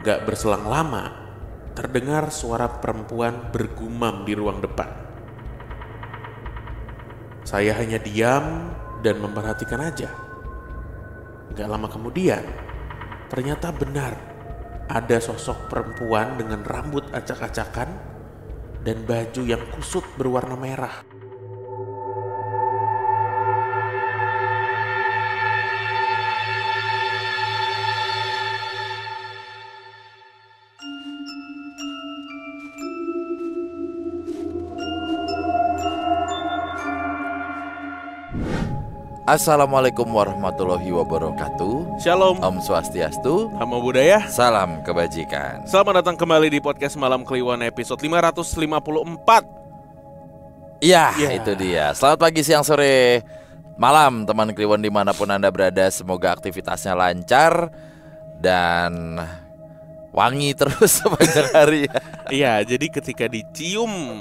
Gak berselang lama, terdengar suara perempuan bergumam di ruang depan. Saya hanya diam dan memperhatikan aja. Gak lama kemudian, ternyata benar ada sosok perempuan dengan rambut acak-acakan dan baju yang kusut berwarna merah. Assalamualaikum warahmatullahi wabarakatuh. Shalom, Om Swastiastu. Namo Buddhaya. Salam kebajikan. Selamat datang kembali di podcast Malam Kliwon episode 554. Iya, itu dia. Selamat pagi, siang, sore, malam teman Kliwon dimanapun Anda berada. Semoga aktivitasnya lancar dan wangi terus sepanjang hari ya. Iya, jadi ketika dicium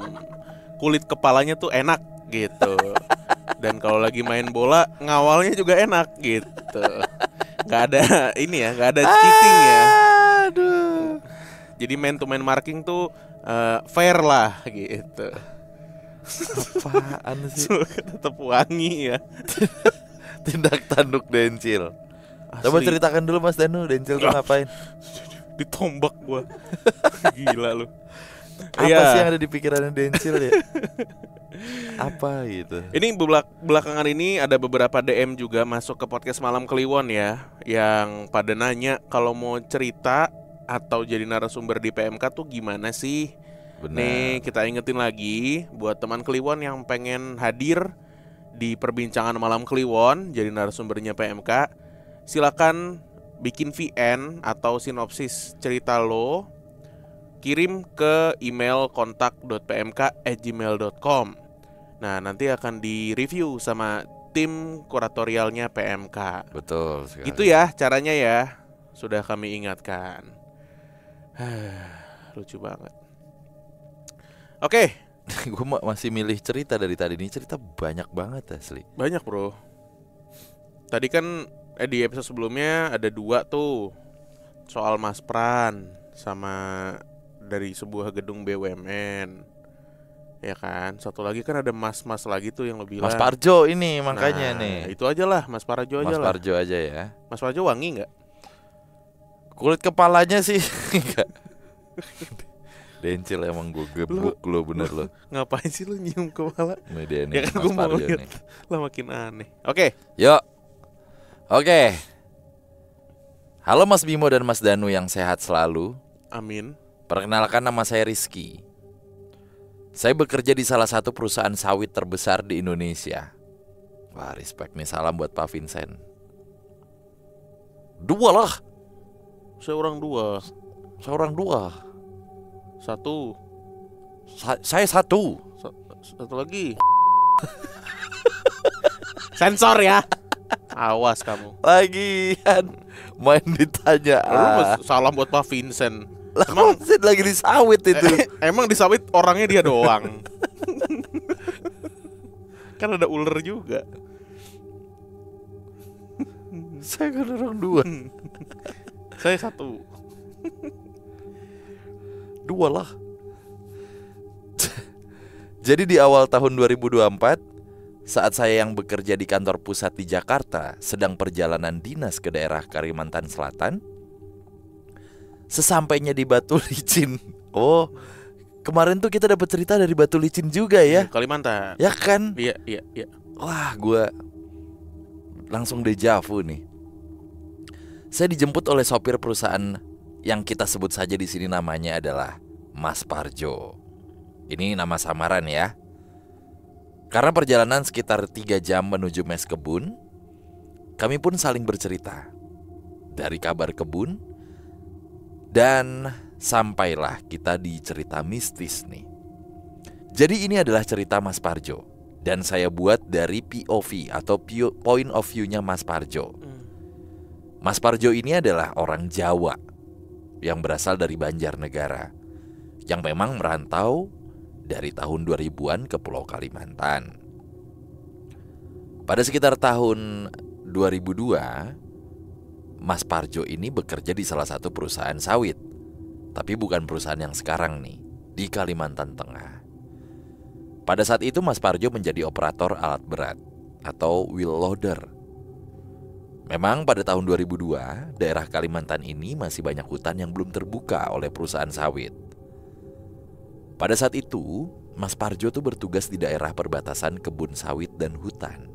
kulit kepalanya tuh enak gitu. Dan kalau lagi main bola ngawalnya juga enak gitu. Gak ada ini ya, gak ada cheating ya. Aduh. Jadi man to man marking tuh fair lah gitu. Apaan sih? Tetap wangi ya. Tindak tanduk Dencil. Asli. Coba ceritakan dulu Mas Danu, Dencil tuh ngapain? Ditombak gua. Gila lu. Apa sih yang ada di pikirannya Dencil ya? Apa gitu? Ini belakangan ini ada beberapa DM juga masuk ke podcast Malam Kliwon ya, yang pada nanya kalau mau cerita atau jadi narasumber di PMK tuh gimana sih? Benar. Nih kita ingetin lagi buat teman Kliwon yang pengen hadir di perbincangan Malam Kliwon jadi narasumbernya PMK, silakan bikin VN atau sinopsis cerita lo, kirim ke email kontak.pmk@gmail.com. Nah, nanti akan direview sama tim kuratorialnya PMK. Betul sekali. Gitu ya caranya ya. Sudah kami ingatkan. Lucu banget. Oke. Gue masih milih cerita dari tadi. Ini cerita banyak banget asli. Banyak bro. Tadi kan di episode sebelumnya ada 2 tuh. Soal Mas Pran sama dari sebuah gedung BUMN. Ya kan, satu lagi kan ada mas-mas lagi tuh yang lebih Mas Parjo ini makanya nah, nih. itu aja lah, Mas Parjo aja Mas lah. Parjo aja ya. Mas Parjo wangi nggak? Kulit kepalanya sih enggak. Dencil emang gue gebuk lo bener lo. Ngapain sih lu nyium kepala? Media Ya nih, kan Mas gue mau Parjo lihat. nih. Lah makin aneh. Oke. Yuk. Oke. Halo Mas Bimo dan Mas Danu yang sehat selalu. Amin. Perkenalkan, nama saya Rizky. Saya bekerja di salah satu perusahaan sawit terbesar di Indonesia. Wah, respect nih, salam buat Pak Vincent. 2 lah. Seorang 2. Seorang 2. 1. Saya 1. Satu lagi. Sensor ya. Awas kamu. Lagian main ditanya. Lu salam buat Pak Vincent. Lah, emang lagi di sawit itu. Emang di sawit orangnya dia doang. Kan ada ular juga. Saya kan orang 2. Saya 1. 2 lah. Jadi di awal tahun 2024, saat saya yang bekerja di kantor pusat di Jakarta sedang perjalanan dinas ke daerah Kalimantan Selatan, sesampainya di Batu Licin. Oh, kemarin tuh kita dapat cerita dari Batu Licin juga ya. Kalimantan. Ya kan? Iya. Wah, gue langsung dejavu nih. Saya dijemput oleh sopir perusahaan yang kita sebut saja di sini namanya adalah Mas Parjo. Ini nama samaran ya. Karena perjalanan sekitar 3 jam menuju mes kebun, kami pun saling bercerita. Dari kabar kebun, dan sampailah kita di cerita mistis nih. Jadi ini adalah cerita Mas Parjo, dan saya buat dari POV atau point of view-nya Mas Parjo. Mas Parjo ini adalah orang Jawa yang berasal dari Banjarnegara, yang memang merantau dari tahun 2000-an ke Pulau Kalimantan. Pada sekitar tahun 2002, Mas Parjo ini bekerja di salah satu perusahaan sawit. Tapi bukan perusahaan yang sekarang nih, di Kalimantan Tengah. Pada saat itu Mas Parjo menjadi operator alat berat atau wheel loader. Memang pada tahun 2002, daerah Kalimantan ini masih banyak hutan yang belum terbuka oleh perusahaan sawit. Pada saat itu, Mas Parjo tuh bertugas di daerah perbatasan kebun sawit dan hutan.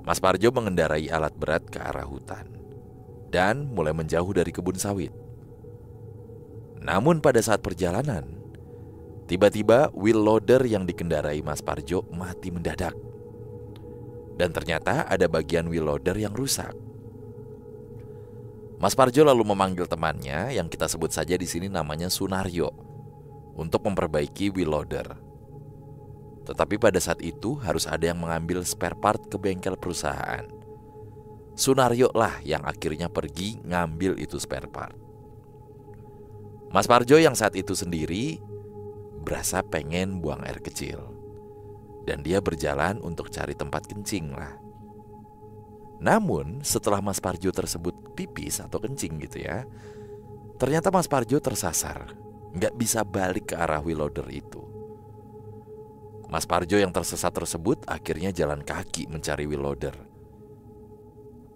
Mas Parjo mengendarai alat berat ke arah hutan dan mulai menjauh dari kebun sawit. Namun pada saat perjalanan, tiba-tiba wheel loader yang dikendarai Mas Parjo mati mendadak. Dan ternyata ada bagian wheel loader yang rusak. Mas Parjo lalu memanggil temannya yang kita sebut saja di sini namanya Sunaryo untuk memperbaiki wheel loader. Tetapi pada saat itu harus ada yang mengambil spare part ke bengkel perusahaan. Sunaryo lah yang akhirnya pergi ngambil itu spare part. Mas Parjo yang saat itu sendiri berasa pengen buang air kecil. Dan dia berjalan untuk cari tempat kencing lah. Namun setelah Mas Parjo tersebut pipis atau kencing gitu ya, ternyata Mas Parjo tersasar, nggak bisa balik ke arah wheel loader itu. Mas Parjo yang tersesat tersebut akhirnya jalan kaki mencari wheel loader.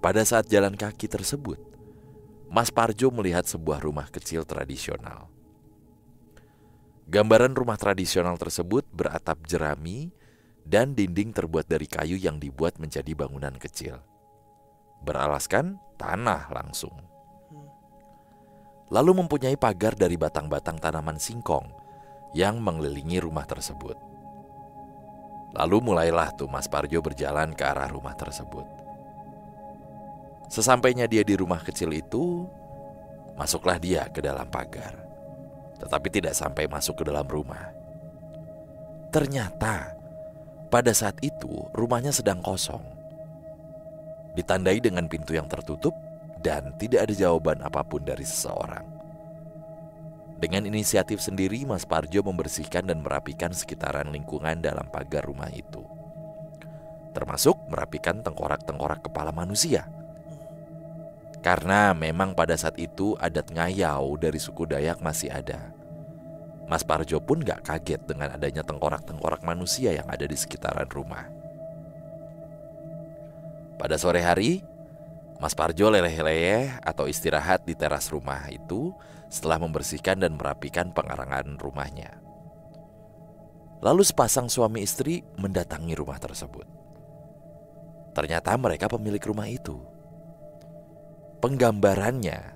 Pada saat jalan kaki tersebut, Mas Parjo melihat sebuah rumah kecil tradisional. Gambaran rumah tradisional tersebut beratap jerami dan dinding terbuat dari kayu yang dibuat menjadi bangunan kecil. Beralaskan tanah langsung. Lalu mempunyai pagar dari batang-batang tanaman singkong yang mengelilingi rumah tersebut. Lalu mulailah tuh Mas Parjo berjalan ke arah rumah tersebut. Sesampainya dia di rumah kecil itu, masuklah dia ke dalam pagar. Tetapi tidak sampai masuk ke dalam rumah. Ternyata pada saat itu rumahnya sedang kosong, ditandai dengan pintu yang tertutup dan tidak ada jawaban apapun dari seseorang. Dengan inisiatif sendiri, Mas Parjo membersihkan dan merapikan sekitaran lingkungan dalam pagar rumah itu, termasuk merapikan tengkorak-tengkorak kepala manusia. Karena memang pada saat itu adat ngayau dari suku Dayak masih ada. Mas Parjo pun gak kaget dengan adanya tengkorak-tengkorak manusia yang ada di sekitaran rumah. Pada sore hari, Mas Parjo leleh-leleh atau istirahat di teras rumah itu setelah membersihkan dan merapikan pengarangan rumahnya. Lalu sepasang suami istri mendatangi rumah tersebut. Ternyata mereka pemilik rumah itu. Penggambarannya,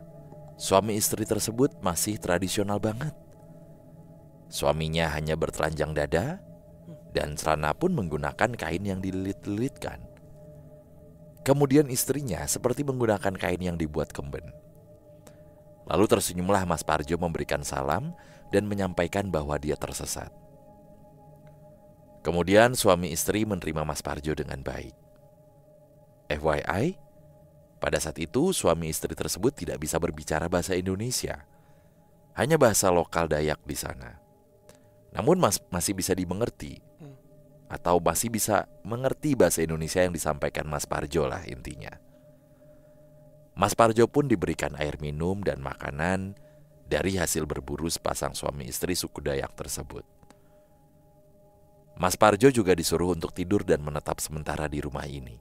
suami istri tersebut masih tradisional banget. Suaminya hanya bertelanjang dada dan celana pun menggunakan kain yang dililit-lilitkan. Kemudian istrinya seperti menggunakan kain yang dibuat kemben. Lalu tersenyumlah Mas Parjo memberikan salam dan menyampaikan bahwa dia tersesat. Kemudian suami istri menerima Mas Parjo dengan baik. FYI, pada saat itu suami istri tersebut tidak bisa berbicara bahasa Indonesia, hanya bahasa lokal Dayak di sana. Namun masih bisa dimengerti, atau masih bisa mengerti bahasa Indonesia yang disampaikan Mas Parjo lah intinya. Mas Parjo pun diberikan air minum dan makanan dari hasil berburu sepasang suami istri suku Dayak tersebut. Mas Parjo juga disuruh untuk tidur dan menetap sementara di rumah ini.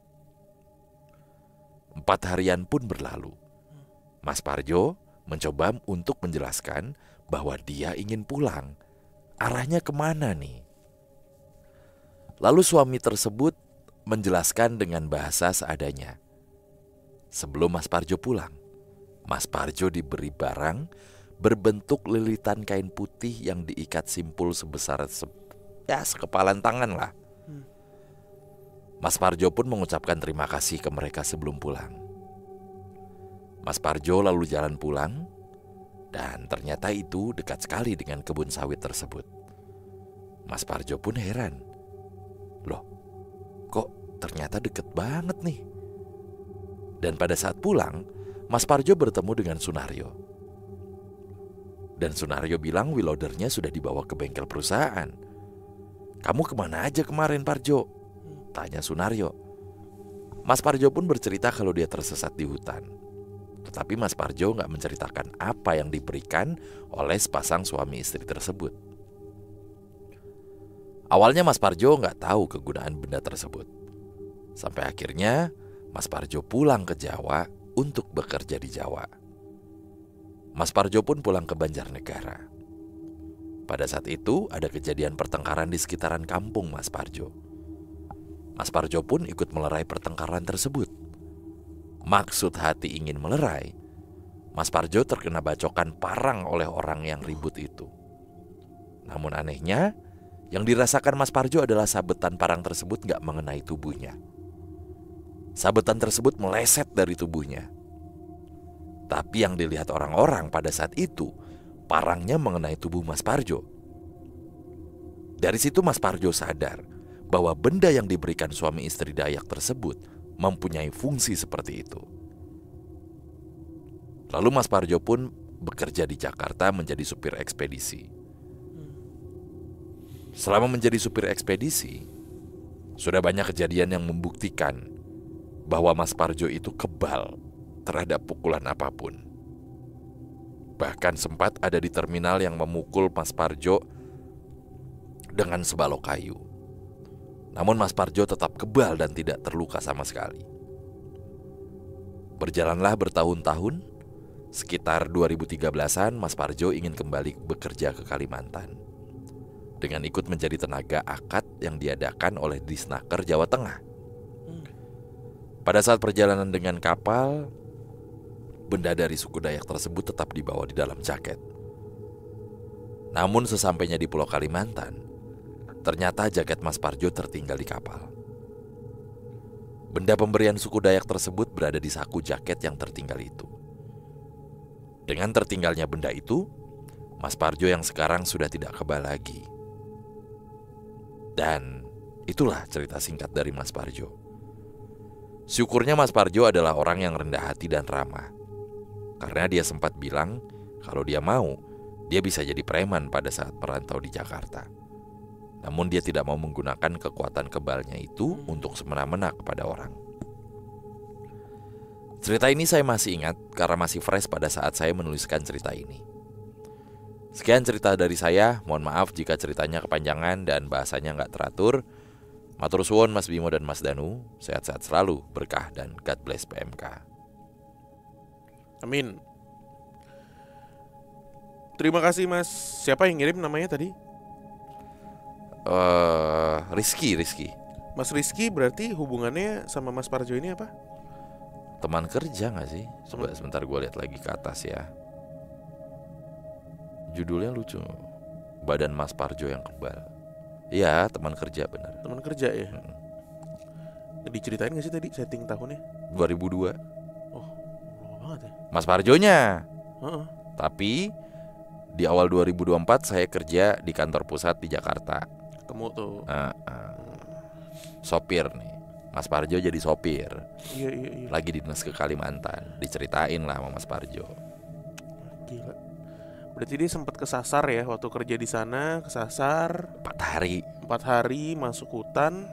4 harian pun berlalu. Mas Parjo mencoba untuk menjelaskan bahwa dia ingin pulang. Arahnya kemana nih? Lalu suami tersebut menjelaskan dengan bahasa seadanya. Sebelum Mas Parjo pulang, Mas Parjo diberi barang berbentuk lilitan kain putih yang diikat simpul sebesar sekepalan tangan lah. Mas Parjo pun mengucapkan terima kasih ke mereka sebelum pulang. Mas Parjo lalu jalan pulang, dan ternyata itu dekat sekali dengan kebun sawit tersebut. Mas Parjo pun heran. Loh, kok ternyata deket banget nih? Dan pada saat pulang, Mas Parjo bertemu dengan Sunaryo. Dan Sunaryo bilang wheel loadernya sudah dibawa ke bengkel perusahaan. Kamu kemana aja kemarin, Parjo? Tanya Sunaryo. Mas Parjo pun bercerita kalau dia tersesat di hutan. Tetapi Mas Parjo nggak menceritakan apa yang diberikan oleh sepasang suami istri tersebut. Awalnya Mas Parjo nggak tahu kegunaan benda tersebut. Sampai akhirnya Mas Parjo pulang ke Jawa untuk bekerja di Jawa. Mas Parjo pun pulang ke Banjarnegara. Pada saat itu ada kejadian pertengkaran di sekitaran kampung Mas Parjo. Mas Parjo pun ikut melerai pertengkaran tersebut. Maksud hati ingin melerai, Mas Parjo terkena bacokan parang oleh orang yang ribut itu. Namun anehnya, yang dirasakan Mas Parjo adalah sabetan parang tersebut gak mengenai tubuhnya. Sabetan tersebut meleset dari tubuhnya. Tapi yang dilihat orang-orang pada saat itu, parangnya mengenai tubuh Mas Parjo. Dari situ Mas Parjo sadar bahwa benda yang diberikan suami istri Dayak tersebut mempunyai fungsi seperti itu. Lalu Mas Parjo pun bekerja di Jakarta menjadi supir ekspedisi. Selama menjadi supir ekspedisi, sudah banyak kejadian yang membuktikan bahwa Mas Parjo itu kebal terhadap pukulan apapun. Bahkan sempat ada di terminal yang memukul Mas Parjo dengan sebalok kayu. Namun Mas Parjo tetap kebal dan tidak terluka sama sekali. Berjalanlah bertahun-tahun, sekitar 2013-an Mas Parjo ingin kembali bekerja ke Kalimantan dengan ikut menjadi tenaga akad yang diadakan oleh Disnaker Jawa Tengah. Pada saat perjalanan dengan kapal, benda dari suku Dayak tersebut tetap dibawa di dalam jaket. Namun sesampainya di Pulau Kalimantan, ternyata jaket Mas Parjo tertinggal di kapal. Benda pemberian suku Dayak tersebut berada di saku jaket yang tertinggal itu. Dengan tertinggalnya benda itu, Mas Parjo yang sekarang sudah tidak kebal lagi. Dan itulah cerita singkat dari Mas Parjo. Syukurnya Mas Parjo adalah orang yang rendah hati dan ramah. Karena dia sempat bilang kalau dia mau, dia bisa jadi preman pada saat merantau di Jakarta. Namun dia tidak mau menggunakan kekuatan kebalnya itu untuk semena-mena kepada orang. Cerita ini saya masih ingat karena masih fresh pada saat saya menuliskan cerita ini. Sekian cerita dari saya, mohon maaf jika ceritanya kepanjangan dan bahasanya nggak teratur. Matur suwun Mas Bimo dan Mas Danu, sehat-sehat selalu, berkah dan God bless PMK. Amin. Terima kasih Mas. Siapa yang ngirim namanya tadi? Rizky. Mas Rizky berarti hubungannya sama Mas Parjo ini apa? Teman kerja gak sih? Coba sebentar gue lihat lagi ke atas ya. Judulnya lucu, Badan Mas Parjo yang kebal. Iya, teman kerja benar. Teman kerja ya. Diceritain gak sih tadi setting tahunnya? 2002. Oh, lama banget ya. Mas Parjonya. Heeh. Tapi di awal 2024 saya kerja di kantor pusat di Jakarta. Ketemu tuh. Sopir nih. Mas Parjo jadi sopir. Iya. Lagi dinas ke Kalimantan. Diceritain lah sama Mas Parjo. Gila. Berarti dia sempat kesasar ya waktu kerja di sana, kesasar 4 hari masuk hutan,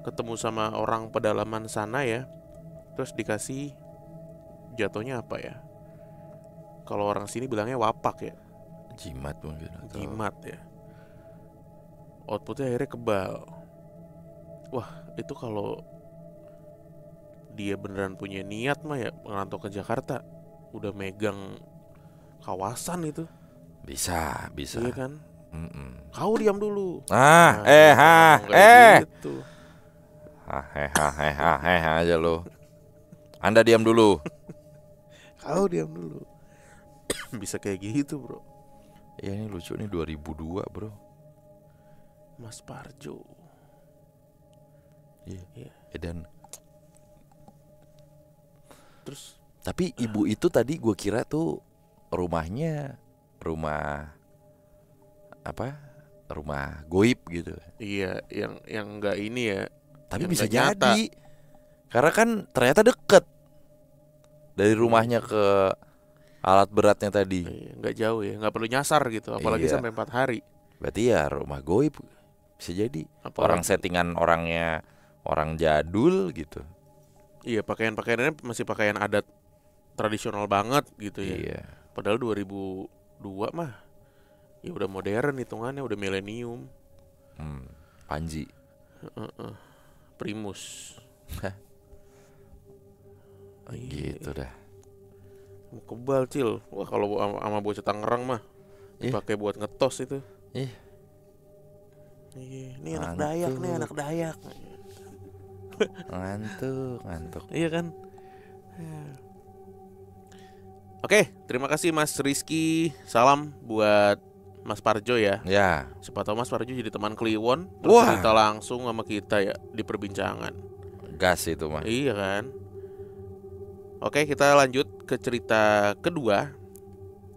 ketemu sama orang pedalaman sana ya. Terus dikasih jatuhnya apa ya? Kalau orang sini bilangnya wapak ya. Jimat mungkin atau... Jimat ya. Outputnya akhirnya kebal. Wah, itu kalau dia beneran punya niat mah ya ngerantau ke Jakarta, udah megang kawasan itu. Bisa. Iya kan? Kau diam dulu. Gitu. Aja lo. Anda diam dulu. Kau diam dulu. Bisa kayak gitu bro. Ya ini lucu nih 2002 bro. Mas Parjo. Iya. Dan terus tapi ibu itu tadi gue kira tuh rumahnya rumah goib gitu. iya, yang enggak ini ya. Tapi yang bisa nggak nyata. jadi. Karena kan ternyata deket dari rumahnya ke alat beratnya tadi. Nggak jauh ya, nggak perlu nyasar gitu. Apalagi Iya. sampai 4 hari. Berarti ya rumah goib. Bisa jadi. Apalagi- Orang settingan orangnya orang jadul gitu. Iya, pakaiannya masih pakaian adat tradisional banget gitu ya. Iya. Padahal 2002 mah ya udah modern hitungannya, udah milenium. Panji. Primus. Gitu dah. Kebal Cil. Wah kalau sama bocah Tangerang mah dipakai buat ngetos itu. Ih, Ini anak Dayak nih, anak Dayak. ngantuk. Iya kan? Oke, terima kasih Mas Rizky. Salam buat Mas Parjo ya. Ya. Siapa tahu Mas Parjo jadi teman Kliwon, terus Wah. cerita langsung sama kita ya di perbincangan. Gas itu mah. Iya kan? Oke, kita lanjut ke cerita kedua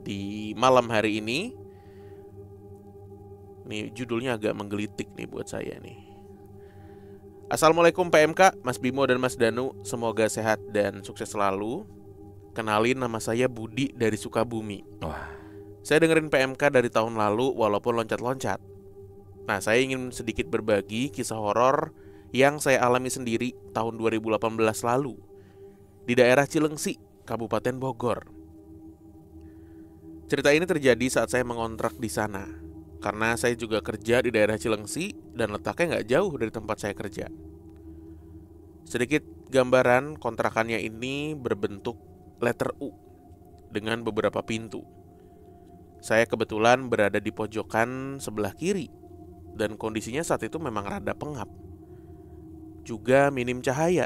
di malam hari ini. Nih judulnya agak menggelitik nih buat saya nih. Assalamualaikum PMK, Mas Bimo dan Mas Danu. Semoga sehat dan sukses selalu. Kenalin, nama saya Budi dari Sukabumi. Wah. Saya dengerin PMK dari tahun lalu walaupun loncat-loncat. Nah, saya ingin sedikit berbagi kisah horor yang saya alami sendiri tahun 2018 lalu di daerah Cilengsi, Kabupaten Bogor. Cerita ini terjadi saat saya mengontrak di sana, karena saya juga kerja di daerah Cilengsi dan letaknya nggak jauh dari tempat saya kerja. Sedikit gambaran, kontrakannya ini berbentuk letter U dengan beberapa pintu. Saya kebetulan berada di pojokan sebelah kiri dan kondisinya saat itu memang rada pengap. Juga minim cahaya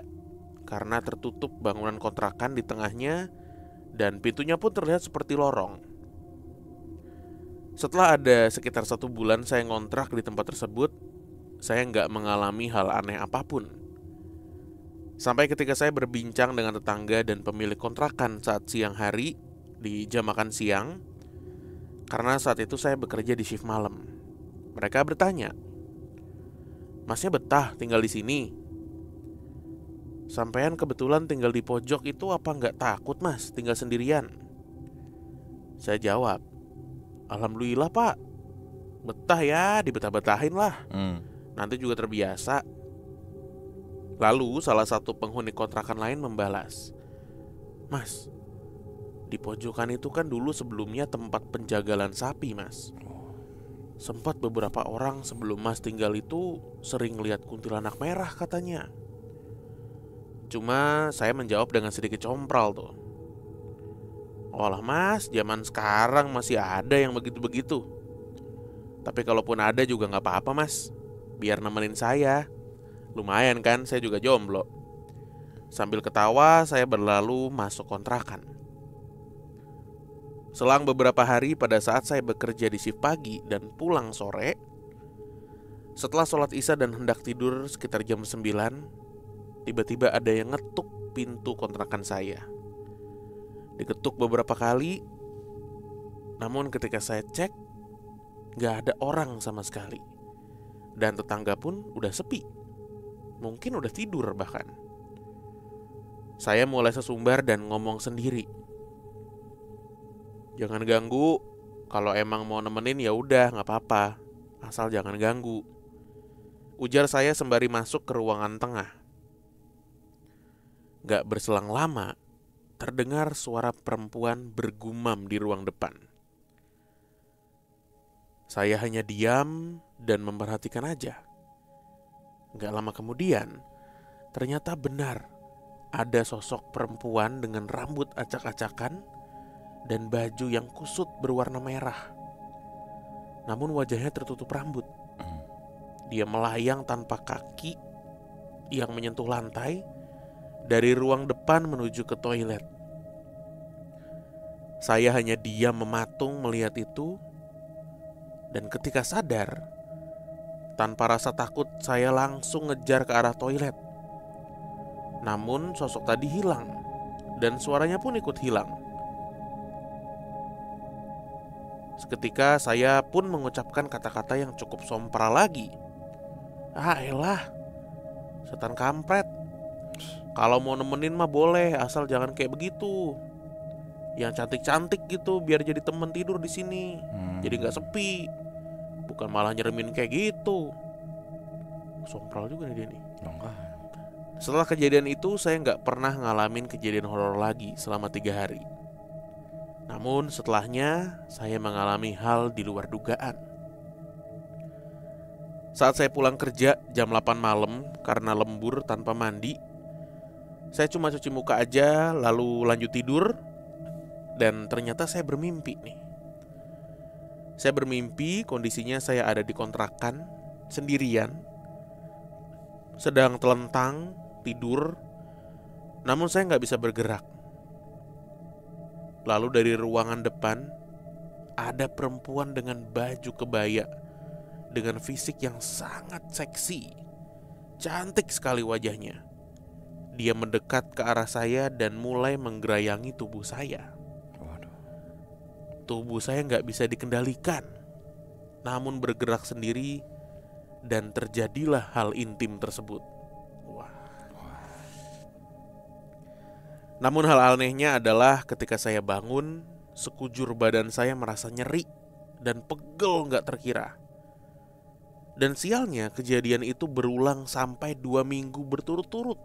karena tertutup bangunan kontrakan di tengahnya dan pintunya pun terlihat seperti lorong. Setelah ada sekitar 1 bulan saya ngontrak di tempat tersebut, saya nggak mengalami hal aneh apapun. Sampai ketika saya berbincang dengan tetangga dan pemilik kontrakan saat siang hari di jam makan siang, karena saat itu saya bekerja di shift malam. Mereka bertanya, "Masnya betah tinggal di sini? Sampean kebetulan tinggal di pojok itu apa nggak takut mas tinggal sendirian?" Saya jawab, "Alhamdulillah pak, betah ya, dibetah-betahin lah. Nanti juga terbiasa." Lalu salah satu penghuni kontrakan lain membalas, "Mas, di pojokan itu kan dulu sebelumnya tempat penjagalan sapi mas. Sempat beberapa orang sebelum mas tinggal itu sering lihat kuntilanak merah katanya." Cuma saya menjawab dengan sedikit compral tuh. "Walah mas, zaman sekarang masih ada yang begitu-begitu. Tapi kalaupun ada juga gak apa-apa mas, biar nemenin saya. Lumayan kan, saya juga jomblo." Sambil ketawa saya berlalu masuk kontrakan. Selang beberapa hari pada saat saya bekerja di shift pagi dan pulang sore, setelah sholat isya dan hendak tidur sekitar jam 9, tiba-tiba ada yang ngetuk pintu kontrakan saya. Diketuk beberapa kali, namun ketika saya cek, gak ada orang sama sekali. Dan tetangga pun udah sepi. Mungkin udah tidur bahkan. Saya mulai sesumbar dan ngomong sendiri, "Jangan ganggu. Kalau emang mau nemenin ya udah gak apa-apa. Asal jangan ganggu," ujar saya sembari masuk ke ruangan tengah. Gak berselang lama, terdengar suara perempuan bergumam di ruang depan. Saya hanya diam dan memperhatikan aja. Gak lama kemudian, ternyata benar ada sosok perempuan dengan rambut acak-acakan dan baju yang kusut berwarna merah. Namun wajahnya tertutup rambut. Dia melayang tanpa kaki yang menyentuh lantai dari ruang depan menuju ke toilet. Saya hanya diam mematung melihat itu, dan ketika sadar, tanpa rasa takut saya langsung ngejar ke arah toilet. Namun sosok tadi hilang dan suaranya pun ikut hilang. Seketika saya pun mengucapkan kata-kata yang cukup sompral lagi. "Ah elah, setan kampret. Kalau mau nemenin mah boleh, asal jangan kayak begitu. Yang cantik-cantik gitu, biar jadi temen tidur di sini. Jadi nggak sepi. Bukan malah nyeremin kayak gitu." Sompral juga nih dia nih. Setelah kejadian itu saya nggak pernah ngalamin kejadian horor lagi selama 3 hari. Namun setelahnya saya mengalami hal di luar dugaan. Saat saya pulang kerja jam 8 malam karena lembur tanpa mandi, saya cuma cuci muka aja lalu lanjut tidur. Dan ternyata saya bermimpi nih. Saya bermimpi kondisinya saya ada di kontrakan sendirian, sedang telentang tidur, namun saya nggak bisa bergerak. Lalu dari ruangan depan ada perempuan dengan baju kebaya dengan fisik yang sangat seksi, cantik sekali wajahnya. Dia mendekat ke arah saya dan mulai menggerayangi tubuh saya. Tubuh saya nggak bisa dikendalikan, namun bergerak sendiri dan terjadilah hal intim tersebut. Namun hal anehnya adalah ketika saya bangun, sekujur badan saya merasa nyeri dan pegel nggak terkira. Dan sialnya kejadian itu berulang sampai 2 minggu berturut-turut.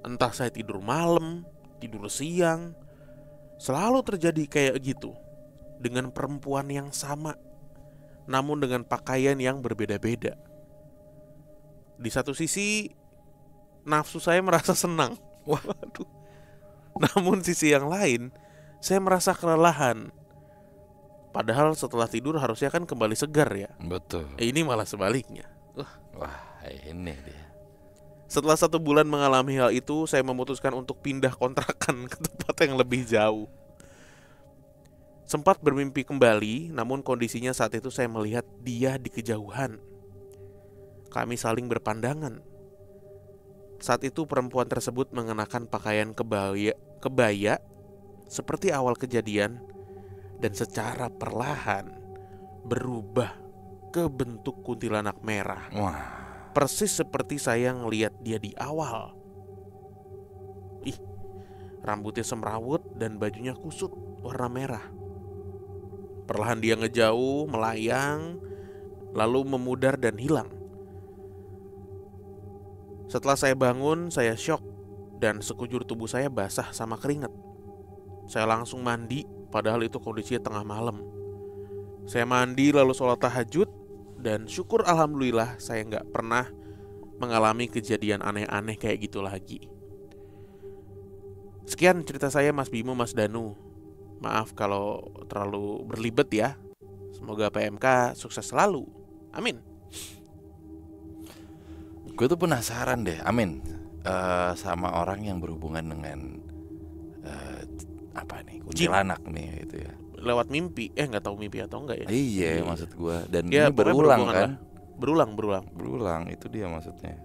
Entah saya tidur malam, tidur siang, selalu terjadi kayak gitu. Dengan perempuan yang sama, namun dengan pakaian yang berbeda-beda. Di satu sisi, nafsu saya merasa senang. Waduh. Namun sisi yang lain, saya merasa kelelahan. Padahal setelah tidur harusnya kan kembali segar ya. Betul. Ini malah sebaliknya. Wah, ini dia. Setelah 1 bulan mengalami hal itu, saya memutuskan untuk pindah kontrakan ke tempat yang lebih jauh. Sempat bermimpi kembali, namun kondisinya saat itu saya melihat dia di kejauhan. Kami saling berpandangan. Saat itu perempuan tersebut mengenakan pakaian kebaya seperti awal kejadian dan secara perlahan berubah ke bentuk kuntilanak merah. Wah. Persis seperti saya ngelihat dia di awal. Rambutnya semrawut dan bajunya kusut warna merah. Perlahan dia ngejauh, melayang, lalu memudar dan hilang. Setelah saya bangun, saya syok dan sekujur tubuh saya basah sama keringat. Saya langsung mandi, padahal itu kondisinya tengah malam. Saya mandi lalu sholat tahajud, dan syukur alhamdulillah saya nggak pernah mengalami kejadian aneh-aneh kayak gitu lagi. Sekian cerita saya Mas Bimo, Mas Danu. Maaf kalau terlalu berlibet ya. Semoga PMK sukses selalu. Amin. Gue tuh penasaran deh, amin, sama orang yang berhubungan dengan apa nih, kuntilanak nih gitu ya. Lewat mimpi, nggak tahu mimpi atau enggak ya? Iya, maksud gue. Dan ya, ini berulang kan? Berulang, itu dia maksudnya.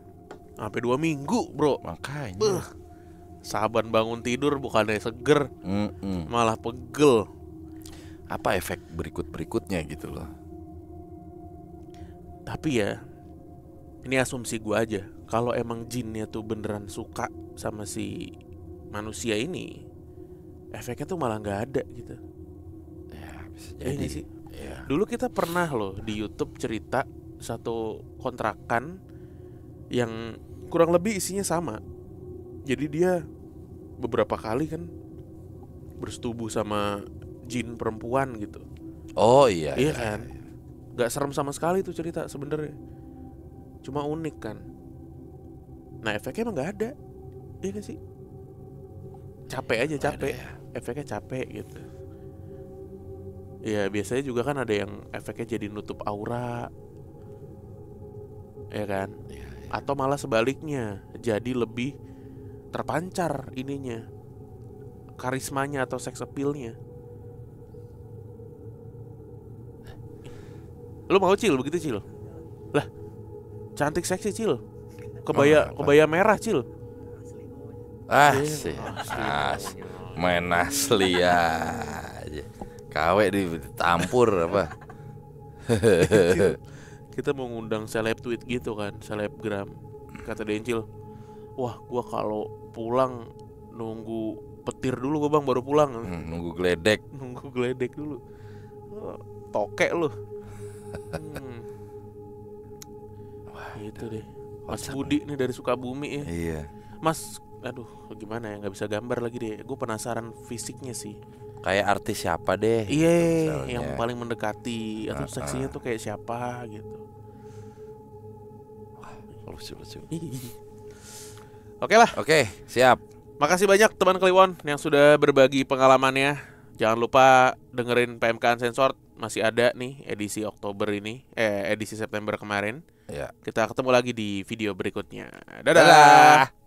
Sampai 2 minggu bro. Makanya saban bangun tidur bukannya seger, malah pegel. Apa efek berikutnya gitu loh. Tapi ya, ini asumsi gue aja. Kalau emang jinnya tuh beneran suka sama si manusia ini, efeknya tuh malah gak ada gitu. Ya bisa jadi sih ya. Dulu kita pernah loh di YouTube cerita satu kontrakan yang kurang lebih isinya sama. Jadi dia beberapa kali kan bersetubuh sama jin perempuan gitu. Oh iya kan. Gak serem sama sekali tuh cerita sebenarnya. Cuma unik kan. Nah efeknya emang gak ada. Iya gak sih? Capek aja, capek ya. Efeknya capek gitu. Ya biasanya juga kan ada yang efeknya jadi nutup aura, ya kan? Atau malah sebaliknya, jadi lebih terpancar ininya, karismanya atau sex appeal-nya. Lu mau Cil begitu Cil? Lah, cantik seksi Cil. Kebaya merah Cil. Asli. Main asli aja. KW ditampur apa? Kita mau ngundang seleb tweet gitu kan, selebgram. Kata Dencil, wah gua kalau pulang nunggu petir dulu gua bang, baru pulang. Nunggu geledek dulu. Tokek lu. Gitu deh. Mas WhatsApp. Budi nih dari Sukabumi ya. Iya. Mas, aduh gimana ya, nggak bisa gambar lagi deh. Gue penasaran fisiknya sih. Kayak artis siapa deh? gitu Iya, misalnya. yang paling mendekati atau seksinya tuh kayak siapa gitu. Lucu. Oke lah, Oke, siap. makasih banyak teman Kliwon yang sudah berbagi pengalamannya. Jangan lupa dengerin PMK Uncensored, masih ada nih edisi Oktober ini, edisi September kemarin. Ya. Kita ketemu lagi di video berikutnya. Dadah.